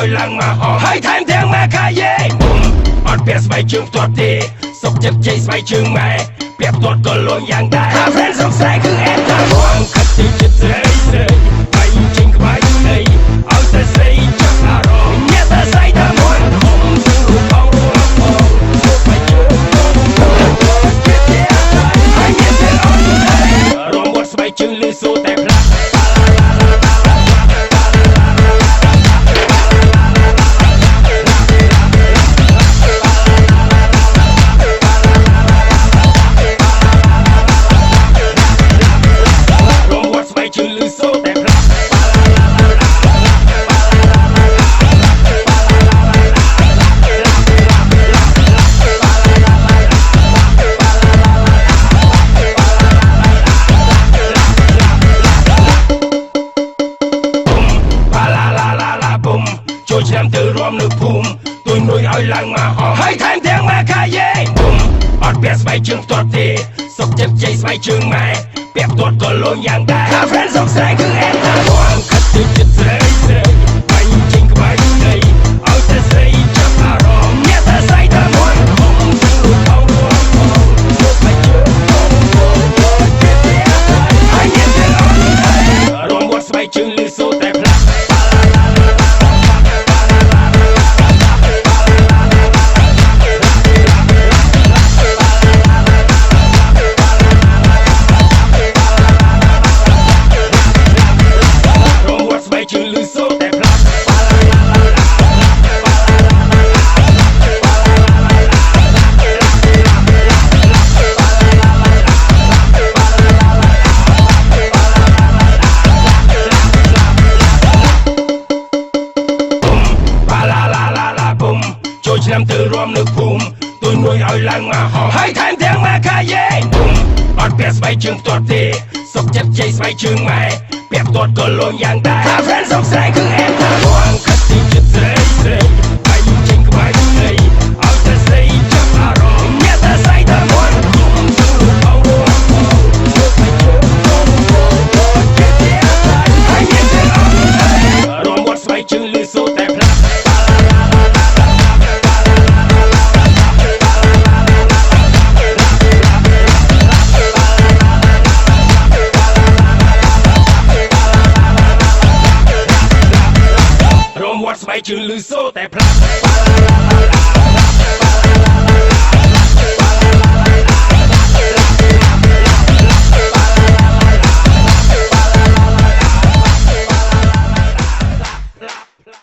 ឲ្យឡើងមកហោះហើយថែមទាំងមកខាយេបុំអត់ពាក់ស្បែកជើងផ្ទាត់ទេសុកចិត្តជ័យស្បែកជើងម៉ែពាក់ផ្ទាត់ក៏លួងយ៉ាងដែរ Friends សង្ស័យគឺអេតារំខាត់ទីចិត្តស្រីស្រីបែកជើងក្បែកស្រីឲ្យតែស្រីចាប់អារម្មណ៍អ្នកតែស្រីតែមួយធំទៅរូបផងរូបផងសុខបែកជើងហើយអ្នកតែអត់រំវត្តស្បែកជើងលឺសូតែផ្លាស់Chữ lưu số đẹp ចូលឆ្នាំទៅរួមនៅភូមិទួយនួយឲ្យឡើងមកហោះហើយថែមទាំងមកខាយេប៊ុំអត់ពាក់ស្បែកជើងផ្ទាត់ទេសុកចិត្តជ័យស្បែកជើងម៉ែពាក់ផ្ទាត់ក៏លួងយ៉ាងដែរថា friend សុកស្រីគឺអេតាបងខិតទៅចិត្តស្រីស្រីបាញ់ចេញក្បែរនៃឲ្យតែស្រីចាប់អារម្មណ៍អ្នកតែស្រីតែមួយគុំទាំងលួចអោបមកស្បែកជើងហើយអ្នកទាំងអស់រំវត្តស្បែកជើងលឺសូរតែផ្លាស់ឆ្នាំទៅរួមនៅភូមិទួយនួយឲ្យឡើងមកហោះហើយថែមទាំងមកខាយេប៊ុំអត់ពាក់ស្បែកជើងផ្ទាត់ទេសុកចិត្តជ័យស្បែកជើងម៉ែពាក់ផ្ទាត់ក៏លួងយ៉ាងដែរថា friend សុកស្រីគឺអេតាបងខិតទីចិត្តស្រីស្រីបាញ់ចេញក្បែរស្រីឲ្យតែស្រីចាប់អារម្មណ៍អ្នកតែស្រីតែមួយគុំទាំងលួចអោបមកស្បែកជើងហើយអ្នកទាំងអស់រំវត្តស្បែកជើងលឺសូរតែផ្លាស់ស្បែកជើងលឺសូរតែផ្លាស់